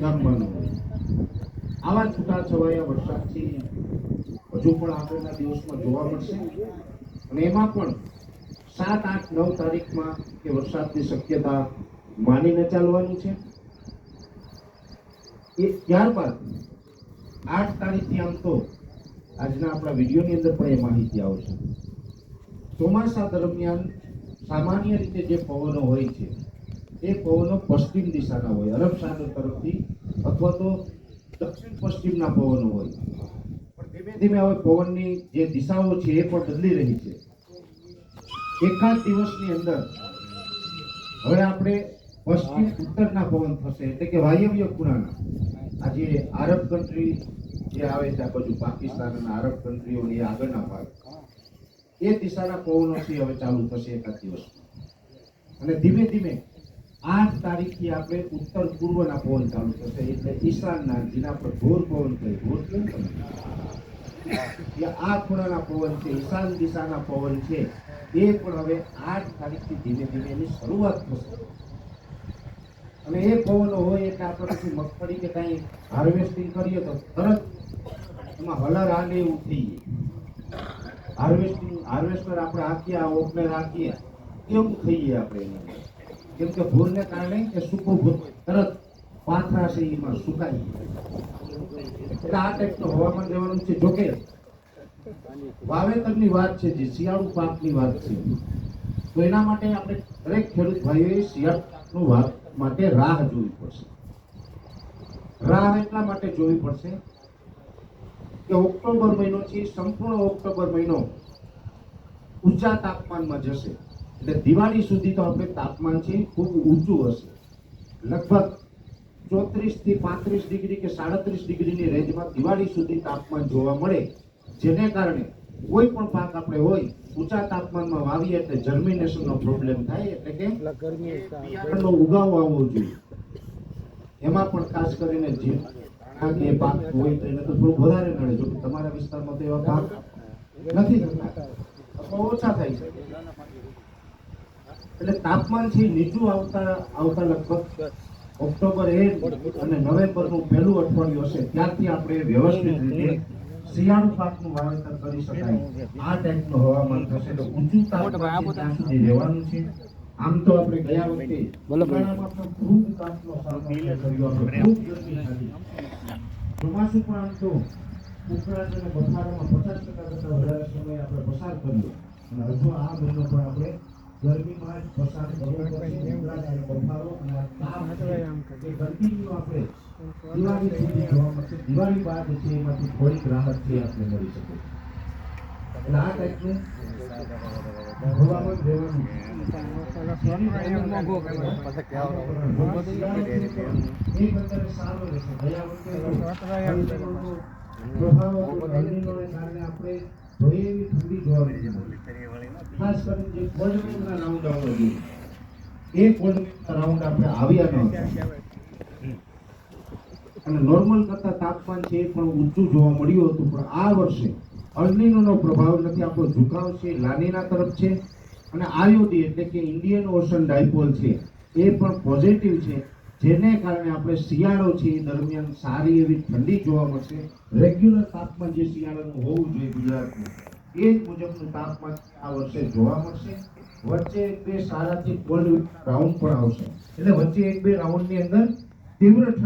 ગામમાં હોય. આવા છૂટાછવાયા વરસાદથી હજુ પણ આગળના દિવસમાં જોવા મળશે અને એમાં પણ 7, 8, 9 તારીખમાં કે વરસાદની શક્યતા માનીને ચાલવાનું છે. એ ત્યારબાદ 8 તારીખથી આમ તો આજના આપણા વિડીયોની અંદર પણ એ માહિતી આવશે. ચોમાસા દરમિયાન સામાન્ય રીતે જે પવનો હોય છે એ પવનો પશ્ચિમ દિશાના હોય, અરબ સાગર તરફથી અથવા તો દક્ષિણ પશ્ચિમના પવનો હોય. પણ ધીમે ધીમે હવે પવનની જે દિશાઓ છે એ પણ બદલી રહી છે. એકાદ દિવસની અંદર હવે આપણે પશ્ચિમ ઉત્તરના પવન થશે, એટલે કે વાયવ્ય ખૂણાના. આજે આરબ કન્ટ્રી જે આવે છે, આ બાજુ પાકિસ્તાન અને આરબ કન્ટ્રીઓની આગળના ભાગ, એ દિશાના પવનો છે હવે ચાલુ થશે એકાદ દિવસમાં. અને ધીમે ધીમે 8 તારીખથી આપણે ઉત્તર પૂર્વના પવન ચાલુ થશે, એટલે ઈશાનના, જેના પર ઘોર પવન કહે, ઘોર કેમ આ ખૂણાના પવન છે, ઈશાન દિશાના પવન છે, એ પણ હવે 8 તારીખથી ધીમે ધીમે એની શરૂઆત થશે. અને એ પવનો હોય એટલે આપણે પછી મગફળી કે કાંઈ હાર્વેસ્ટિંગ કરીએ તો તરત એમાં હલર આને એવું થઈ જાય. હાર્વેસ્ટર આપણે હાકીએ, આ ઓપનર હાકીએ એવું થઈ જાય આપણે એમાં. કેમ કે ભૂરને કારણે કે સૂકું ભૂર તરત પાથરા છે એમાં સુકાઈ જાય. એટલે આ ટાઈપનું હવામાન રહેવાનું છે. જોકે વાવેતરની વાત છે, જે શિયાળુ પાકની વાત છે, તો એના માટે આપણે દરેક ખેડૂત ભાઈઓએ શિયાળુ પાકનું વાત માટે રાહ જોવી પડશે. રાહ એટલા માટે જોવી પડશે કે ઓક્ટોબર મહિનો છે, સંપૂર્ણ ઓક્ટોબર મહિનો ઊંચા તાપમાનમાં જશે. એટલે દિવાળી સુધી તો આપણે તાપમાન છે ખૂબ ઊંચું હશે. લગભગ 34 થી 35 ડિગ્રી કે 37 ડિગ્રીની રેન્જમાં દિવાળી સુધી તાપમાન જોવા મળે, જેને કારણે કોઈ પણ પાક આપણે હોય ઊંચા તાપમાનમાં વાવીએ એટલે જર્મિનેશનનો પ્રોબ્લેમ થાય, એટલે કે બિયારણનો ઉગાવ આવવો જોઈએ. એમાં પણ ખાસ કરીને જે પાક હોય તો એને તો થોડું વધારે નડે. જો તમારા વિસ્તારમાં તો એવા પાક નથી થતા અથવા ઓછા થાય છે, એટલે તાપમાન છે નીચું આવતા લગભગ ઓક્ટોબર અને નવેમ્બરનું પહેલું અઠવાડિયું હશે, ત્યારથી આપણે વ્યવસ્થિત રીતે શિયાળુ પાકનું વાવેતર કરી શકાય. આ ટાઈપનું હવામાન થશે તો ઊંચું તાપમાન ત્યાં સુધી રહેવાનું છે. આમ તો આપણે ગયા વખતે ઉનાળામાં પણ ખૂબ તાપનો સામનો કર્યો, ખૂબ ગરમી હતી. ચોમાસું પણ આમ તો ઉકળાટ અને બફારામાં 50% કરતા વધારે સમય આપણે પસાર કર્યો, અને હજુ આ મહિનો પણ આપણે ગરમીમાં જ પસાર કરવો પડશે. ઉકળાટ અને બફારો અને આ તાપ એ કન્ટિન્યુ આપણે દિવાળી સુધી જોવા મળશે. દિવાળી બાદ છે એમાંથી થોડીક રાહત છે આપણે મળી શકે. એટલે આ ટાઈપનું હવામાન રહેવાનું. એક અંતરે સારો રહેશે. ગયા વખતે કારણે આપણે જોઈએ એવી ઠંડી જોવા મળી. ખાસ કરીને જે કોલ્ડના રાઉન્ડ આવવા જોઈએ, એ કોલ્ડના રાઉન્ડ આપણે આવ્યા ન હતા. અને નોર્મલ કરતા તાપમાન છે એ પણ ઊંચું જોવા મળ્યું હતું. પણ આ વર્ષે અલ્નીનોનો પ્રભાવ નથી, આપણો ઝુકાવ છે લાનીના તરફ છે. અને આઈઓડી એટલે કે ઇન્ડિયન ઓશન ડાયપોલ છે એ પણ પોઝિટિવ છે, જેને કારણે આપણે શિયાળો છે એ દરમિયાન સારી એવી ઠંડી જોવા મળશે. રેગ્યુલર તાપમાન જે શિયાળાનું હોવું જોઈએ ગુજરાતનું, એ જ મુજબનું તાપમાન આ વર્ષે જોવા મળશે. વચ્ચે 1-2 સારાથી કોલ્ડ રાઉન્ડ પણ આવશે, એટલે વચ્ચે 1-2 રાઉન્ડની અંદર તીવ્ર